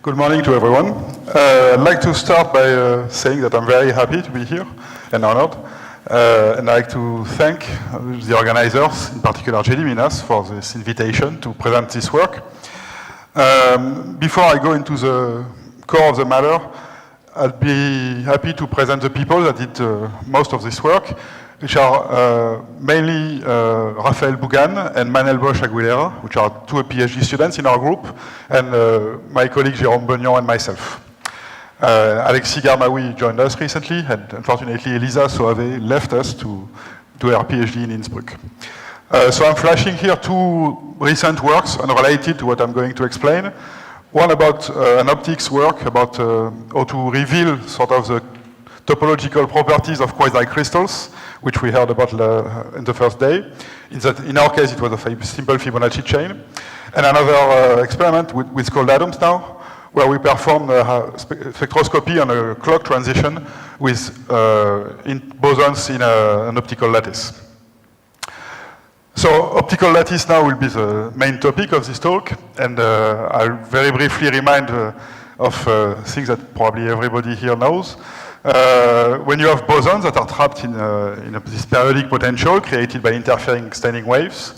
Good morning to everyone. I'd like to start by saying that I'm very happy to be here and honored. And I'd like to thank the organizers, in particular JD Minas, for this invitation to present this work. Before I go into the core of the matter, I'd be happy to present the people that did most of this work, which are mainly Raphaël Bougan and Manel Bosch Aguilera, which are two PhD students in our group, and my colleague Jérôme Begnon and myself. Alexis Garmaoui joined us recently, and unfortunately Elisa Soave left us to do her PhD in Innsbruck. So I'm flashing here two recent works unrelated to what I'm going to explain. One about an optics work about how to reveal sort of the topological properties of quasi-crystals, which we heard about in the first day. In our case, it was a simple Fibonacci chain. And another experiment with cold atoms now, where we perform spectroscopy on a clock transition with bosons in an optical lattice. So optical lattice now will be the main topic of this talk, and I'll very briefly remind of things that probably everybody here knows. When you have bosons that are trapped in this periodic potential created by interfering standing waves,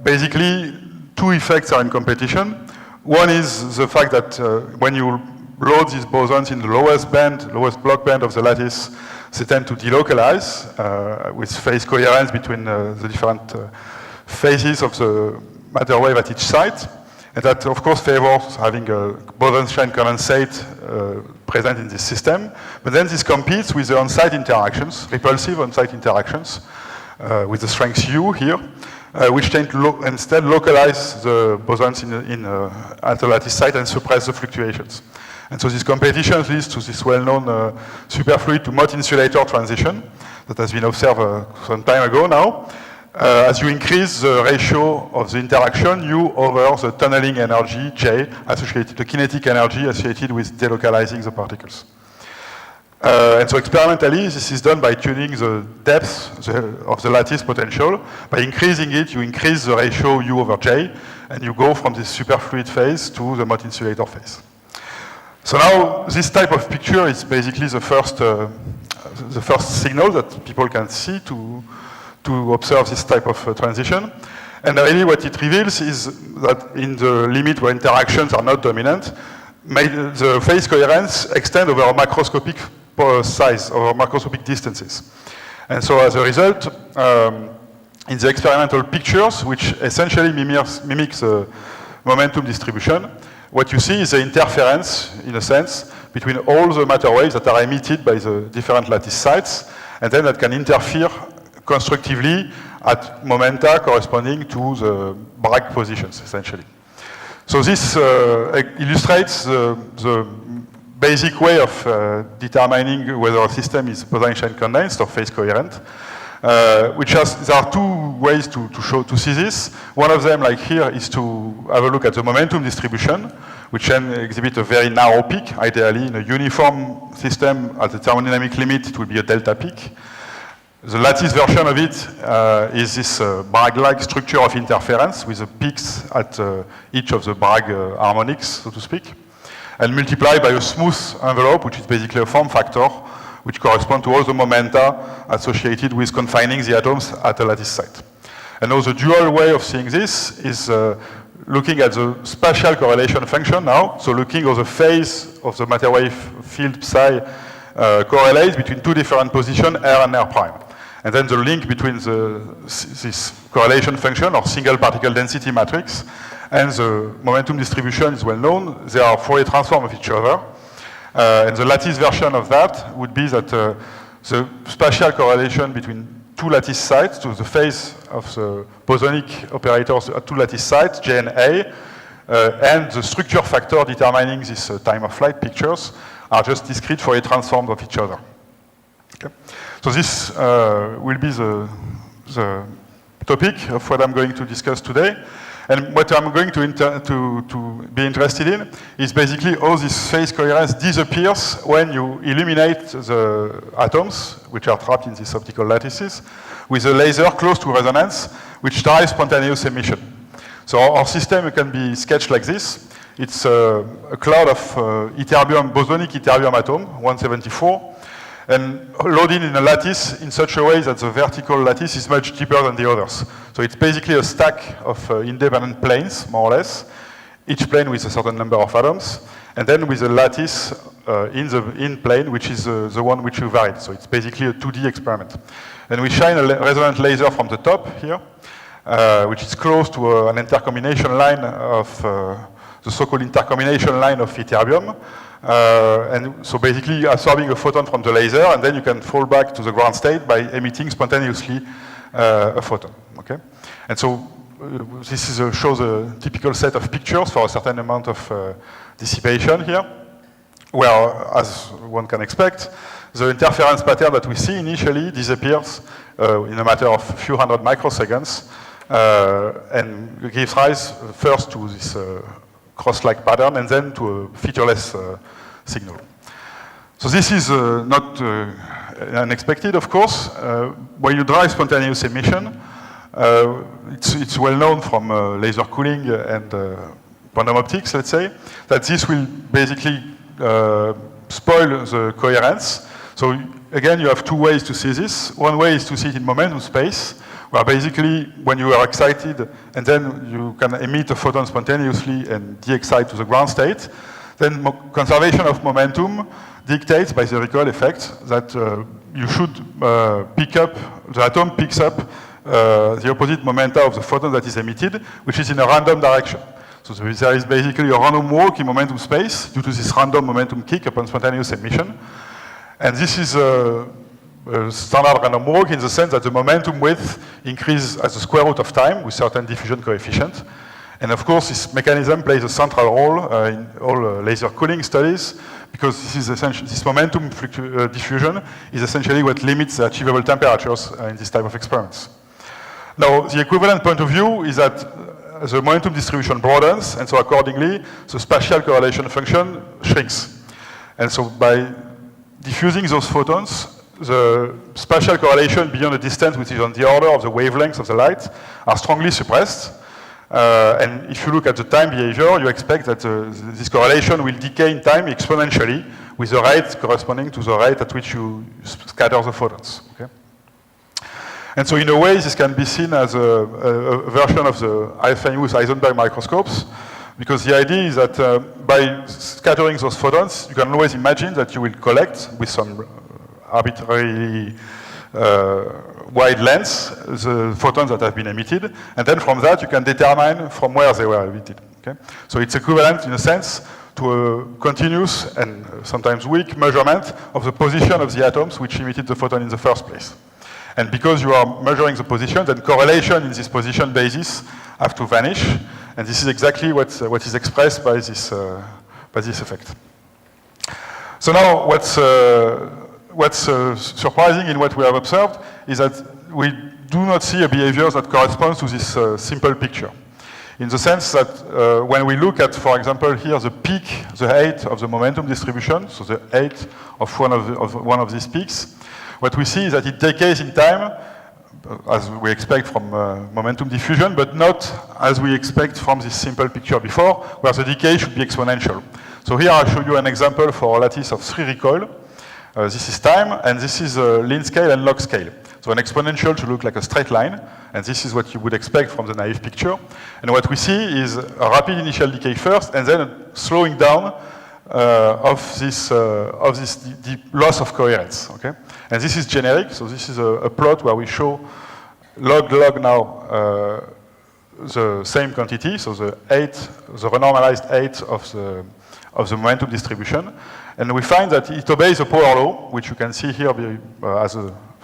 basically two effects are in competition. One is the fact that when you load these bosons in the lowest block band of the lattice, they tend to delocalize with phase coherence between the different phases of the matter wave at each site. And that, of course, favors having a boson-shine condensate present in this system. But then this competes with the on-site interactions, repulsive on-site interactions, with the strength U here, which tend to instead localize the bosons at the lattice site and suppress the fluctuations. And so this competition leads to this well-known superfluid to Mott insulator transition that has been observed some time ago now. As you increase the ratio of the interaction, U over the tunneling energy, J, associated, the kinetic energy associated with delocalizing the particles. And so experimentally, this is done by tuning the depth of the lattice potential. By increasing it, you increase the ratio U over J, and you go from this superfluid phase to the Mott insulator phase. So now, this type of picture is basically the first signal that people can see to observe this type of transition. And really what it reveals is that in the limit where interactions are not dominant, the phase coherence extends over a macroscopic size, over macroscopic distances. And so as a result, in the experimental pictures, which essentially mimics the momentum distribution, what you see is the interference, in a sense, between all the matter waves that are emitted by the different lattice sites, and then that can interfere constructively at momenta corresponding to the Bragg positions, essentially. So this illustrates the basic way of determining whether a system is boson-shine condensed or phase coherent, there are two ways to see this. One of them, like here, is to have a look at the momentum distribution, which can exhibit a very narrow peak. Ideally, in a uniform system at the thermodynamic limit, it will be a delta peak. The lattice version of it is this Bragg-like structure of interference with the peaks at each of the Bragg harmonics, so to speak, and multiplied by a smooth envelope, which is basically a form factor, which corresponds to all the momenta associated with confining the atoms at a lattice site. And now the dual way of seeing this is looking at the spatial correlation function now, so looking at the phase of the matter wave field psi correlates between two different positions, R and R prime. And then the link between this correlation function, or single particle density matrix, and the momentum distribution is well known. They are Fourier transform of each other. And the lattice version of that would be that the spatial correlation between two lattice sites, to the phase of the bosonic operators at two lattice sites, J and A, and the structure factor determining this time of flight pictures are just discrete Fourier transforms of each other. Okay. So this will be the topic of what I'm going to discuss today. And what I'm going to be interested in is basically how this phase coherence disappears when you illuminate the atoms, which are trapped in these optical lattices, with a laser close to resonance, which drives spontaneous emission. So our system can be sketched like this. It's a cloud of ytterbium, bosonic ytterbium atom, 174, and loaded in a lattice in such a way that the vertical lattice is much deeper than the others. So it's basically a stack of independent planes, more or less, each plane with a certain number of atoms, and then with a lattice in the plane, which is the one which you varied. So it's basically a 2D experiment. And we shine a resonant laser from the top here, which is close to an intercombination line of the so-called intercombination line of ytterbium. And so basically absorbing a photon from the laser, and then you can fall back to the ground state by emitting spontaneously a photon. Okay? And so this shows a typical set of pictures for a certain amount of dissipation here, where, as one can expect, the interference pattern that we see initially disappears in a matter of a few hundred microseconds, and gives rise first to this cross-like pattern and then to a featureless signal. So this is not unexpected, of course. When you drive spontaneous emission, it's well known from laser cooling and quantum optics, let's say, that this will basically spoil the coherence. So again, you have two ways to see this. One way is to see it in momentum space, where basically when you are excited and then you can emit a photon spontaneously and de-excite to the ground state, then conservation of momentum dictates by the recoil effect that you should pick up, the atom picks up the opposite momenta of the photon that is emitted, which is in a random direction. So there is basically a random walk in momentum space due to this random momentum kick upon spontaneous emission. And this is a standard random walk in the sense that the momentum width increases as the square root of time with certain diffusion coefficient. And of course, this mechanism plays a central role in all laser cooling studies, because this is essentially, this momentum diffusion is essentially what limits the achievable temperatures in this type of experiments. Now, the equivalent point of view is that the momentum distribution broadens, and so accordingly, the spatial correlation function shrinks. And so by diffusing those photons, the spatial correlation beyond a distance which is on the order of the wavelengths of the light are strongly suppressed. And if you look at the time behavior, you expect that this correlation will decay in time exponentially with the rate corresponding to the rate at which you scatter the photons. Okay? And so in a way, this can be seen as a version of the famous Heisenberg microscopes, because the idea is that by scattering those photons, you can always imagine that you will collect with some arbitrarily wide lengths the photons that have been emitted, and then from that you can determine from where they were emitted. Okay? So it's equivalent in a sense to a continuous and sometimes weak measurement of the position of the atoms which emitted the photon in the first place. And because you are measuring the position, then correlation in this position basis have to vanish, and this is exactly what is expressed by this effect. So now what's surprising in what we have observed is that we do not see a behavior that corresponds to this simple picture. In the sense that when we look at, for example, here the peak, the height of the momentum distribution, so the height of one of these peaks, what we see is that it decays in time, as we expect from momentum diffusion, but not as we expect from this simple picture before, where the decay should be exponential. So here I'll show you an example for a lattice of 3 recoil. This is time, and this is Lin scale and log scale. So an exponential should look like a straight line, and this is what you would expect from the naive picture. And what we see is a rapid initial decay first, and then a slowing down of this loss of coherence. Okay? And this is generic, so this is a plot where we show log now the same quantity, so the renormalized height of the momentum distribution. And we find that it obeys a Power law, which you can see here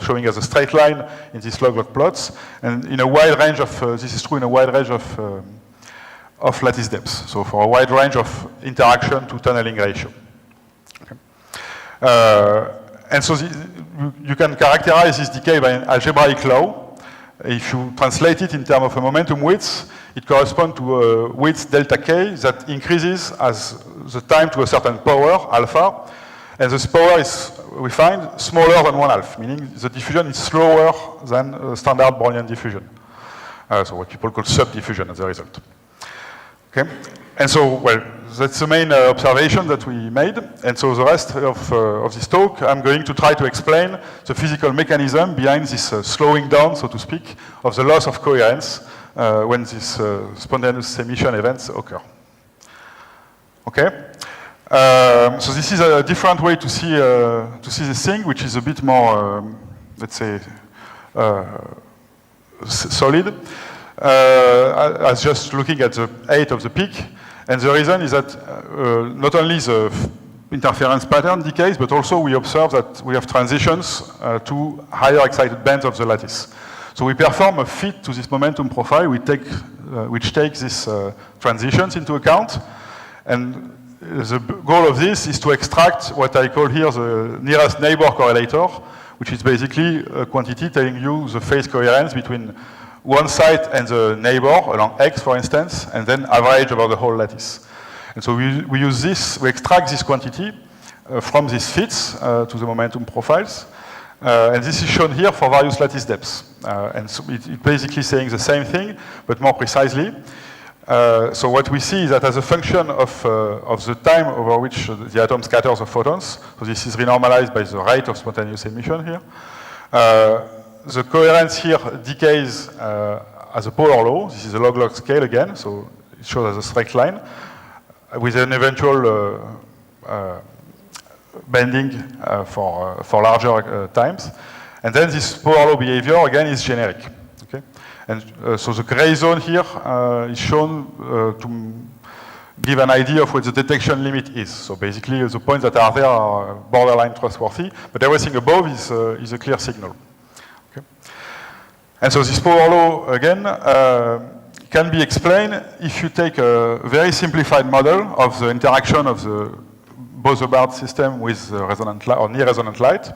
showing as a straight line in these log-log plots. And in a wide range of, this is true in a wide range of lattice depths. So for a wide range of interaction to tunneling ratio. Okay. And so you can characterize this decay by an algebraic law. If you translate it in terms of a momentum width, it corresponds to a width delta k that increases as the time to a certain power, alpha. And this power is, we find, smaller than 1/2, meaning the diffusion is slower than standard Brownian diffusion. So what people call subdiffusion as a result. Okay? And so, well, that's the main observation that we made. And so the rest of this talk, I'm going to try to explain the physical mechanism behind this slowing down, so to speak, of the loss of coherence when these spontaneous emission events occur. Okay? So this is a different way to see this thing, which is a bit more, let's say, solid. As just looking at the height of the peak. And the reason is that not only the interference pattern decays, but also we observe that we have transitions to higher excited bands of the lattice. So we perform a fit to this momentum profile which takes these transitions into account. And the goal of this is to extract what I call here the nearest neighbor correlator, which is basically a quantity telling you the phase coherence between one site and the neighbor along X, for instance, and then average over the whole lattice. And so we use this, we extract this quantity from these fits to the momentum profiles. And this is shown here for various lattice depths. And so it's basically saying the same thing, but more precisely. So what we see is that as a function of the time over which the atom scatters the photons, so this is renormalized by the rate of spontaneous emission here, the coherence here decays as a polar law. This is a log-log scale again, so it shows as a straight line with an eventual bending for larger times. And then this polar law behavior again is generic. Okay? And so the gray zone here is shown to give an idea of what the detection limit is. So basically the points that are there are borderline trustworthy, but everything above is a clear signal. And so this power law, again, can be explained if you take a very simplified model of the interaction of the Bose-Hubbard system with resonant light or near-resonant light.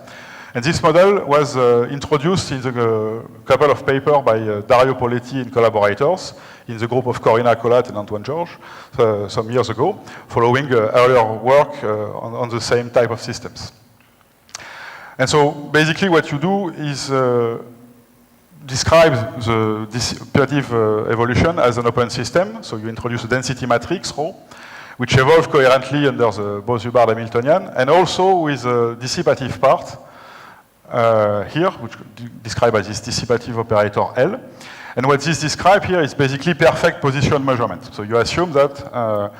And this model was introduced in the couple of papers by Dario Poletti and collaborators in the group of Corina Collat and Antoine Georges some years ago, following earlier work on the same type of systems. And so basically what you do is describe the dissipative evolution as an open system. So you introduce a density matrix, ρ, which evolves coherently under the Bose-Hubbard Hamiltonian, and also with a dissipative part here, which described by this dissipative operator L. And what this describes here is basically perfect position measurement. So you assume that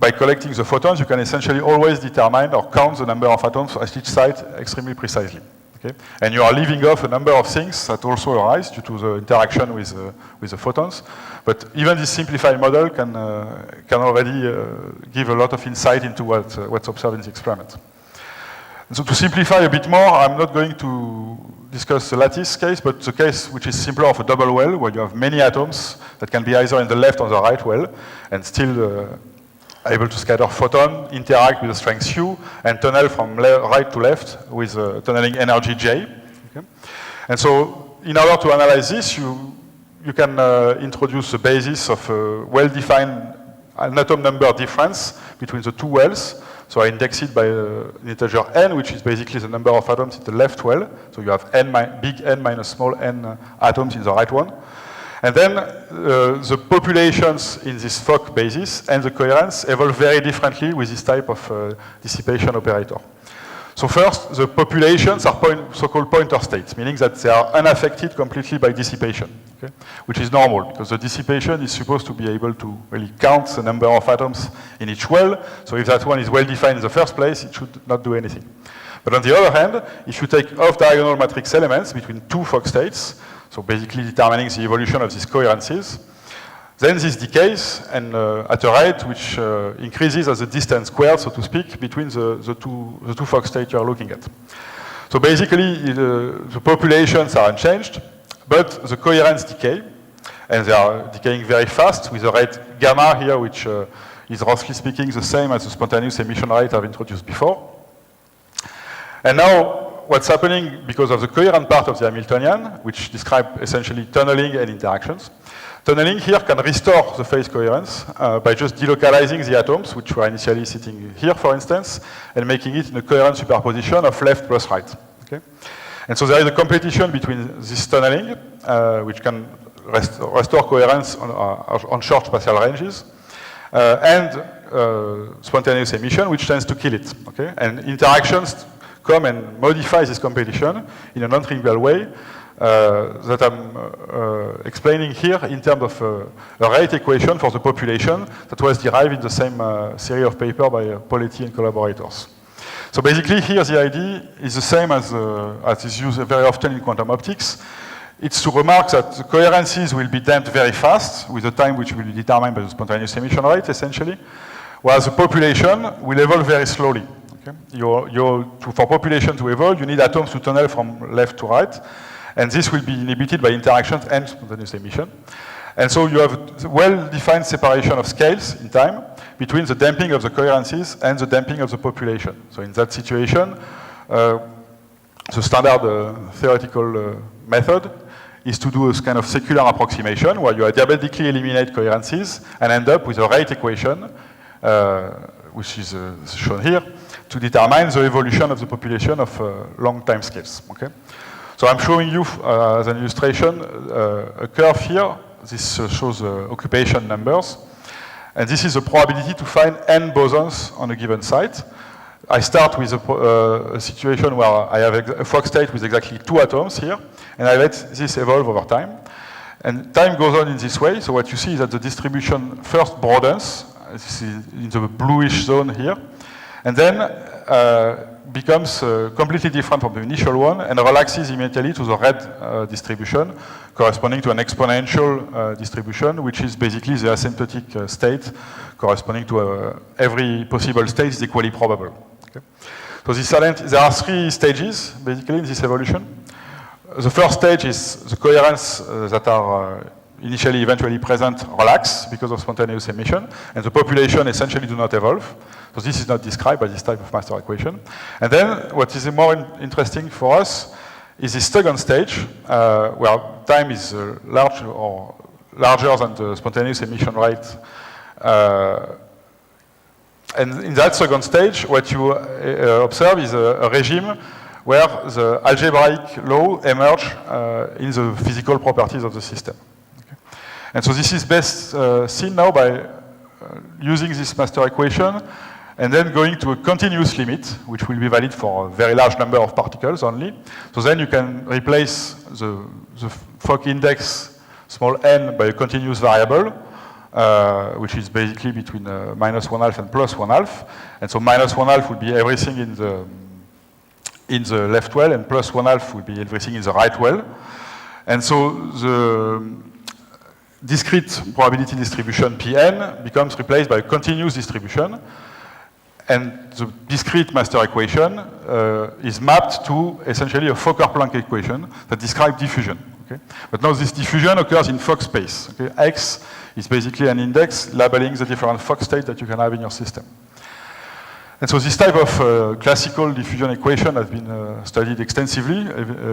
by collecting the photons, you can essentially always determine or count the number of atoms at each site extremely precisely. Okay? And you are leaving off a number of things that also arise due to the interaction with the photons. But even this simplified model can already give a lot of insight into what's observed in the experiment. And so to simplify a bit more, I'm not going to discuss the lattice case, but the case which is simpler of a double well, where you have many atoms that can be either in the left or the right well, and still able to scatter photon, interact with the strength U, and tunnel from right to left with tunneling energy J. Okay? And so in order to analyze this, you can introduce the basis of a well-defined atom number difference between the two wells. So I index it by an integer n, which is basically the number of atoms in the left well. So you have big N minus small n atoms in the right one. And then the populations in this Fock basis and the coherence evolve very differently with this type of dissipation operator. So first, the populations are so-called pointer states, meaning that they are unaffected completely by dissipation, okay? Which is normal, because the dissipation is supposed to be able to really count the number of atoms in each well. So if that one is well defined in the first place, it should not do anything. But on the other hand, if you take off-diagonal matrix elements between two Fock states, so basically determining the evolution of these coherences, then this decays and at a rate which increases as the distance squared, so to speak, between the two Fock states you are looking at. So basically, the populations are unchanged, but the coherence decay, and they are decaying very fast with the rate gamma here, which is roughly speaking the same as the spontaneous emission rate I've introduced before. And now, what's happening because of the coherent part of the Hamiltonian, which describes essentially tunneling and interactions. Tunneling here can restore the phase coherence by just delocalizing the atoms, which were initially sitting here, for instance, and making it in a coherent superposition of left plus right. Okay? And so there is a competition between this tunneling, which can restore coherence on short spatial ranges, and spontaneous emission, which tends to kill it. Okay? And interactions come and modify this competition in a non-trivial way that I'm explaining here in terms of a rate equation for the population that was derived in the same series of paper by Poletti and collaborators. So basically here the idea is the same as is used very often in quantum optics. It's to remark that the coherences will be damped very fast with the time which will be determined by the spontaneous emission rate, essentially, whereas the population will evolve very slowly. Okay? For population to evolve, you need atoms to tunnel from left to right, and this will be inhibited by interactions and spontaneous emission. And so you have well-defined separation of scales in time between the damping of the coherences and the damping of the population. So in that situation, the standard theoretical method is to do a kind of secular approximation where you diabatically eliminate coherences and end up with a rate equation, which is shown here, to determine the evolution of the population of long time scales. Okay? So I'm showing you as an illustration a curve here. This shows occupation numbers. And this is the probability to find n bosons on a given site. I start with a situation where I have a Fock state with exactly 2 atoms here, and I let this evolve over time. And time goes on in this way, so what you see is that the distribution first broadens, this is in the bluish zone here, and then becomes completely different from the initial one and relaxes immediately to the red distribution, corresponding to an exponential distribution, which is basically the asymptotic state corresponding to every possible state is equally probable. Okay? So there are 3 stages, basically, in this evolution. The first stage is the coherence that are initially eventually present relax because of spontaneous emission, and the population essentially do not evolve. So this is not described by this type of master equation. And then what is more interesting for us is this second stage, where time is large or larger than the spontaneous emission rate. And in that second stage, what you observe is a regime where the algebraic law emerge in the physical properties of the system. Okay? And so this is best seen now by using this master equation and then going to a continuous limit, which will be valid for a very large number of particles only. So then you can replace the Fock index small n by a continuous variable, which is basically between -1/2 and +1/2. And so -1/2 would be everything in the left well, and +1/2 would be everything in the right well. And so the discrete probability distribution Pn becomes replaced by a continuous distribution. And the discrete master equation is mapped to essentially a Fokker-Planck equation that describes diffusion. Okay? But now this diffusion occurs in Fock space. Okay? X is basically an index labeling the different Fock states that you can have in your system. And so this type of classical diffusion equation has been studied extensively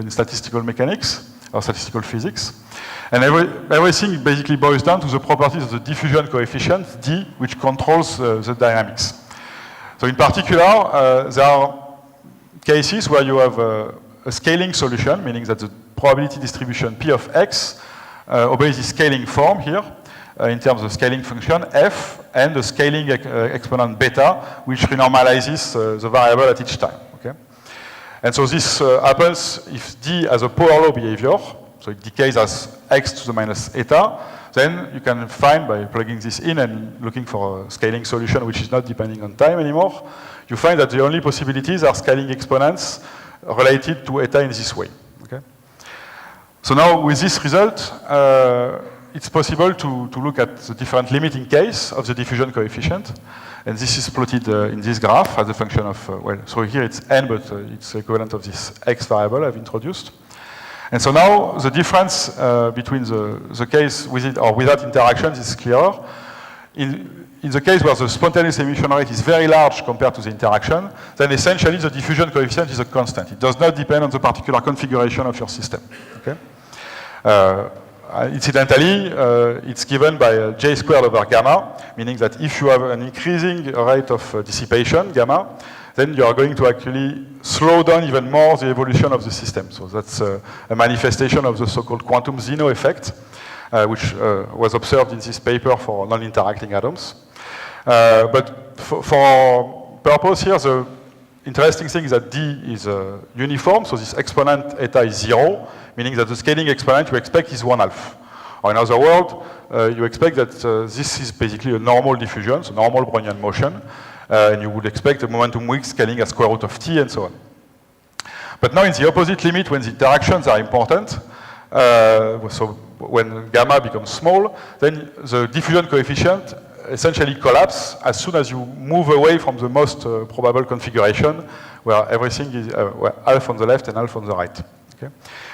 in statistical mechanics or statistical physics. And everything basically boils down to the properties of the diffusion coefficient, D, which controls the dynamics. So in particular, there are cases where you have a scaling solution, meaning that the probability distribution P of X obeys the scaling form here in terms of scaling function F and the scaling exponent beta, which renormalizes the variable at each time. Okay? And so this happens if D has a power law behavior, so it decays as X to the minus eta. Then you can find, by plugging this in and looking for a scaling solution which is not depending on time anymore, you find that the only possibilities are scaling exponents related to eta in this way. Okay? So now with this result, it's possible to look at the different limiting case of the diffusion coefficient. And this is plotted in this graph as a function of, well, so here it's n, but it's equivalent of this x variable I've introduced. And so now the difference between the case with it or without interactions is clearer. In the case where the spontaneous emission rate is very large compared to the interaction, then essentially the diffusion coefficient is a constant. It does not depend on the particular configuration of your system. Okay? Incidentally, it's given by J squared over gamma, meaning that if you have an increasing rate of dissipation, gamma, then you are going to actually slow down even more the evolution of the system. So that's a manifestation of the so-called quantum Zeno effect, which was observed in this paper for non-interacting atoms. But for purpose here, the interesting thing is that D is uniform, so this exponent eta is 0, meaning that the scaling exponent you expect is 1/2. Or in other words, you expect that this is basically a normal diffusion, so normal Brownian motion, and you would expect the momentum weak scaling as square root of t and so on. But now in the opposite limit, when the interactions are important, so when gamma becomes small, then the diffusion coefficient essentially collapse as soon as you move away from the most probable configuration, where everything is half on the left and half on the right. Okay?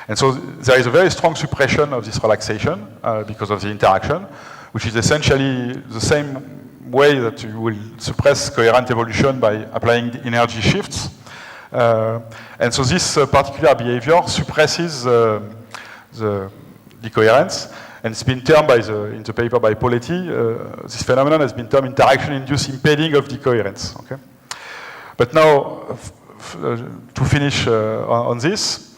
And so there is a very strong suppression of this relaxation because of the interaction, which is essentially the same way that you will suppress coherent evolution by applying the energy shifts. And so this particular behavior suppresses the decoherence, and it's been termed in the paper by Poletti, this phenomenon has been termed interaction-induced impeding of decoherence. Okay? But now, to finish on this,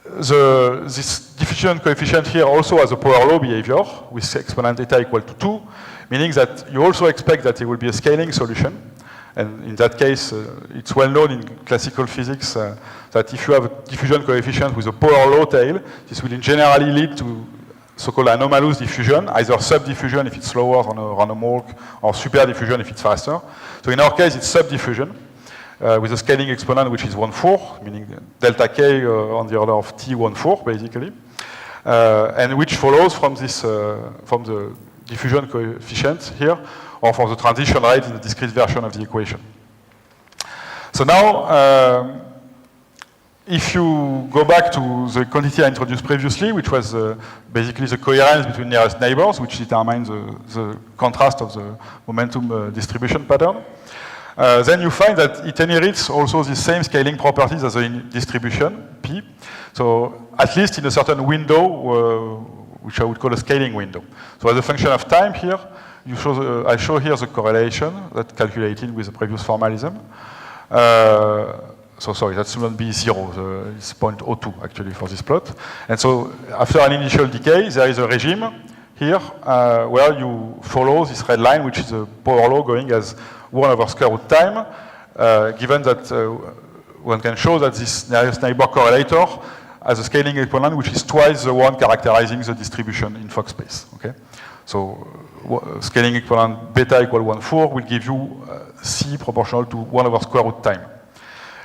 this diffusion coefficient here also has a power law behavior with exponent eta equal to 2, meaning that you also expect that there will be a scaling solution. And in that case, it's well known in classical physics that if you have a diffusion coefficient with a power law tail, this will generally lead to so-called anomalous diffusion, either subdiffusion if it's slower than a random walk, or superdiffusion if it's faster. So in our case, it's subdiffusion with a scaling exponent which is 1/4, meaning delta k on the order of t 1/4, basically, and which follows from this from the diffusion coefficient here, or from the transition rate in the discrete version of the equation. So now, if you go back to the quantity I introduced previously, which was basically the coherence between nearest neighbors, which determines the contrast of the momentum distribution pattern, then you find that it inherits also the same scaling properties as the distribution, P. So at least in a certain window, which I would call a scaling window. So as a function of time here, I show here the correlation that's calculated with the previous formalism. So sorry, that shouldn't be 0. It's 0.02 actually for this plot. And so after an initial decay, there is a regime here where you follow this red line, which is a power law going as 1 over square root time, given that one can show that this nearest neighbor correlator has a scaling exponent which is twice the one characterizing the distribution in Fock space. Okay? So scaling exponent beta equal 1/4 will give you C proportional to 1 over square root time.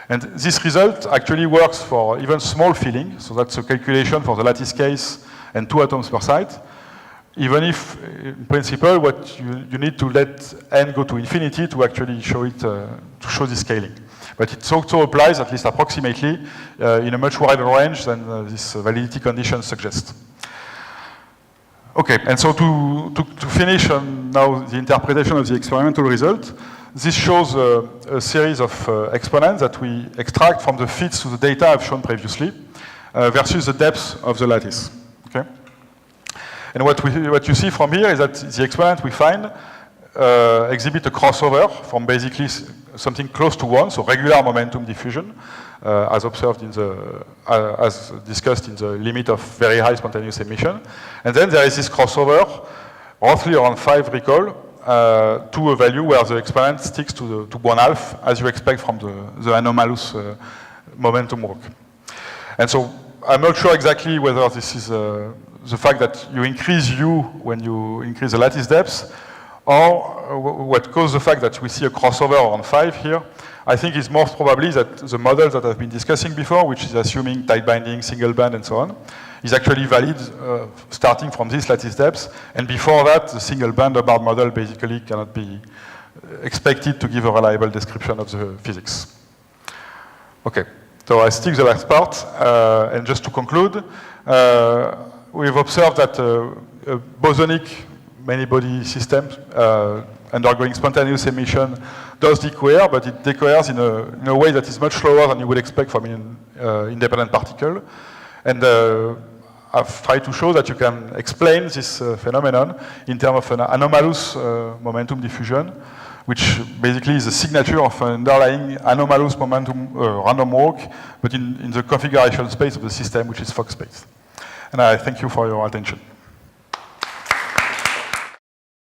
And this result actually works for even small filling, so that's a calculation for the lattice case and 2 atoms per site, even if, in principle, what you need to let n go to infinity to actually show it, to show the scaling. But it also applies, at least approximately, in a much wider range than this validity condition suggests. Okay, and so to finish on now the interpretation of the experimental result, this shows a series of exponents that we extract from the fits to the data I've shown previously versus the depth of the lattice. Okay? And what you see from here is that the exponent we find exhibit a crossover from basically something close to 1, so regular momentum diffusion, as observed in the, as discussed in the limit of very high spontaneous emission. And then there is this crossover, roughly around 5 recall, to a value where the exponent sticks to 1/2, as you expect from the anomalous momentum walk. And so I'm not sure exactly whether this is the fact that you increase U when you increase the lattice depth, or what caused the fact that we see a crossover on 5 here. I think it's most probably that the model that I've been discussing before, which is assuming tight binding, single band, and so on, is actually valid starting from this lattice depth. And before that, the single band Hubbard model basically cannot be expected to give a reliable description of the physics. Okay, so I stick the last part. And just to conclude, we've observed that a bosonic many-body system undergoing spontaneous emission does decohere, but it decoheres in a way that is much slower than you would expect from an independent particle. And I've tried to show that you can explain this phenomenon in terms of an anomalous momentum diffusion, which basically is a signature of an underlying anomalous momentum random walk, but in the configuration space of the system, which is Fock space. And I thank you for your attention.